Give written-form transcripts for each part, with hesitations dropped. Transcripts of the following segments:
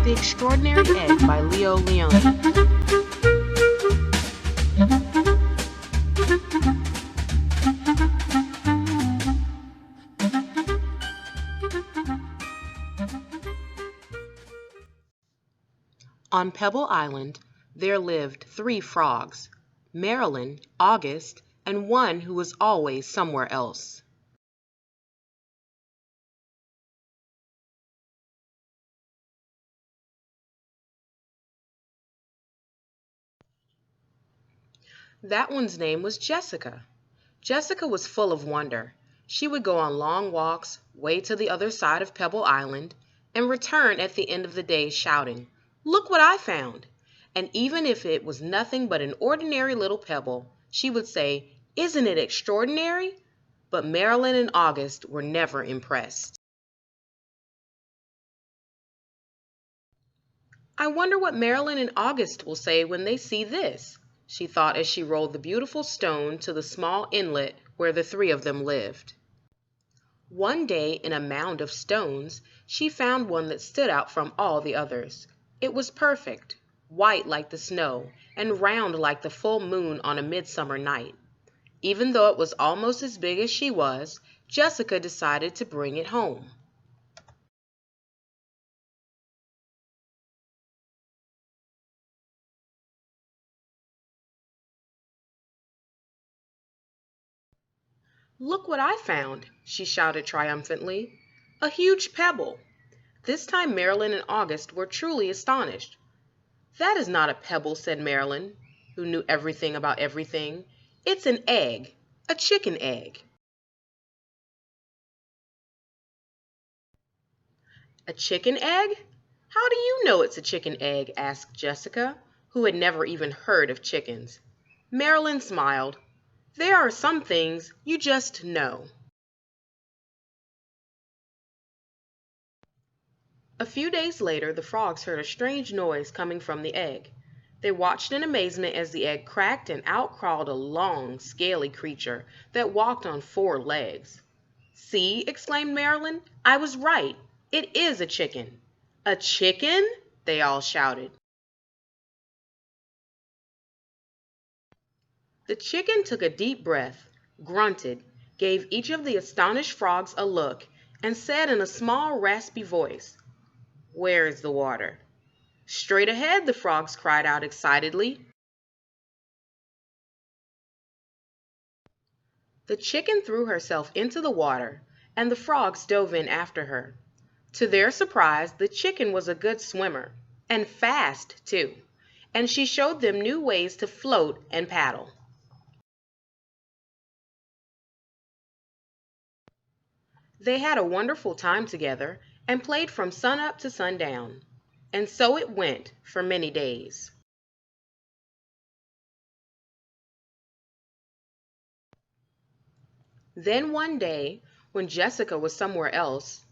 The Extraordinary Egg by Leo Leone. On Pebble Island, there lived 3 frogs, Marilyn, August, and one who was always somewhere else. That one's name was Jessica. Jessica was full of wonder. She would go on long walks, way to the other side of Pebble Island, and return at the end of the day shouting, "Look what I found!" And even if it was nothing but an ordinary little pebble, she would say, "Isn't it extraordinary?" But Marilyn and August were never impressed. "I wonder what Marilyn and August will say when they see this," she thought as she rolled the beautiful stone to the small inlet where the 3 of them lived. One day in a mound of stones, she found one that stood out from all the others. It was perfect, white like the snow, and round like the full moon on a midsummer night. Even though it was almost as big as she was, Jessica decided to bring it home. "Look what I found!" she shouted triumphantly. "A huge pebble!" This time Marilyn and August were truly astonished. "That is not a pebble," said Marilyn, who knew everything about everything. "It's an egg, a chicken egg." "A chicken egg? How do you know it's a chicken egg?" asked Jessica, who had never even heard of chickens. Marilyn smiled. "There are some things you just know." A few days later the frogs heard a strange noise coming from the egg. They watched in amazement as the egg cracked and out crawled a long, scaly creature that walked on 4 legs. "See," exclaimed Marilyn, "I was right. It is a chicken." "A chicken?" they all shouted. The chicken took a deep breath, grunted, gave each of the astonished frogs a look, and said in a small, raspy voice, "Where is the water?" "Straight ahead," the frogs cried out excitedly. The chicken threw herself into the water, and the frogs dove in after her. To their surprise, the chicken was a good swimmer, and fast, too, and she showed them new ways to float and paddle. They had a wonderful time together and played from sunup to sundown. And so it went for many days. Then one day, when Jessica was somewhere else,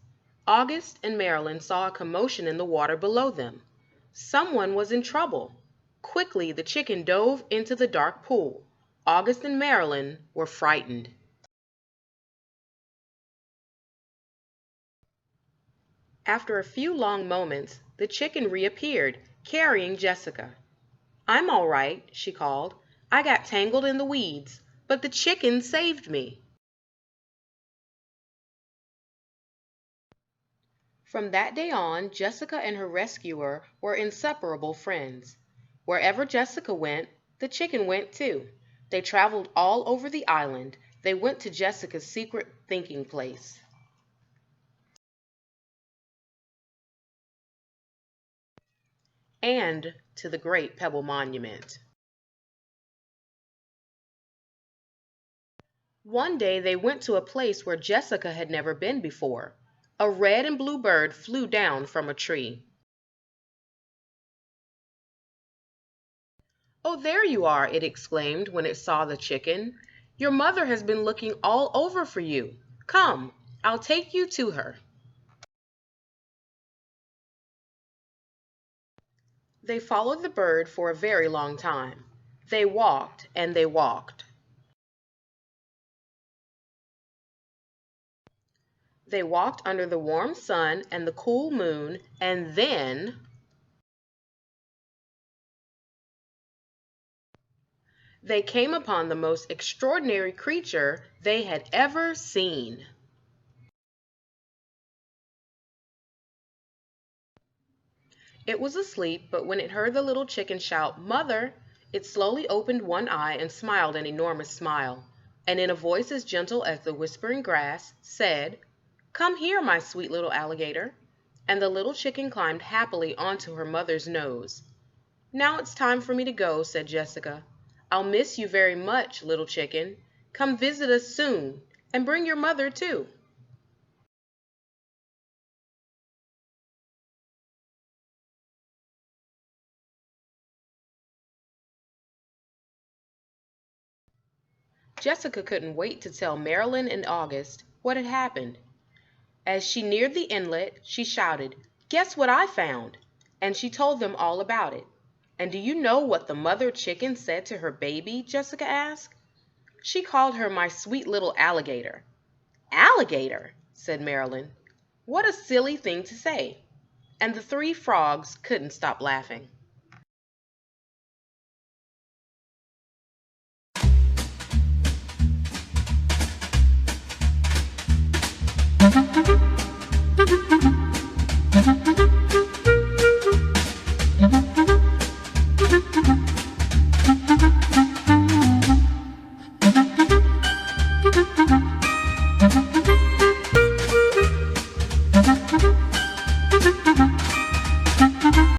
August and Marilyn saw a commotion in the water below them. Someone was in trouble. Quickly the chicken dove into the dark pool. August and Marilyn were frightened. After a few long moments, the chicken reappeared, carrying Jessica. "I'm all right," she called. "I got tangled in the weeds, but the chicken saved me." From that day on, Jessica and her rescuer were inseparable friends. Wherever Jessica went, the chicken went too. They traveled all over the island. They went to Jessica's secret thinking place and to the Great Pebble Monument. One day they went to a place where Jessica had never been before. A red and blue bird flew down from a tree. "Oh, there you are," it exclaimed when it saw the chicken. "Your mother has been looking all over for you. Come, I'll take you to her." They followed the bird for a very long time. They walked and they walked. They walked under the warm sun and the cool moon, and then they came upon the most extraordinary creature they had ever seen. It was asleep, but when it heard the little chicken shout, "Mother!" it slowly opened one eye and smiled an enormous smile, and in a voice as gentle as the whispering grass, said, "Come here, my sweet little alligator." And the little chicken climbed happily onto her mother's nose. "Now it's time for me to go," said Jessica. "I'll miss you very much, little chicken. Come visit us soon, and bring your mother too." Jessica couldn't wait to tell Marilyn and August what had happened. As she neared the inlet, she shouted, "Guess what I found?" And she told them all about it. "And do you know what the mother chicken said to her baby?" Jessica asked. "She called her my sweet little alligator." "Alligator!" said Marilyn. "What a silly thing to say." And the three frogs couldn't stop laughing.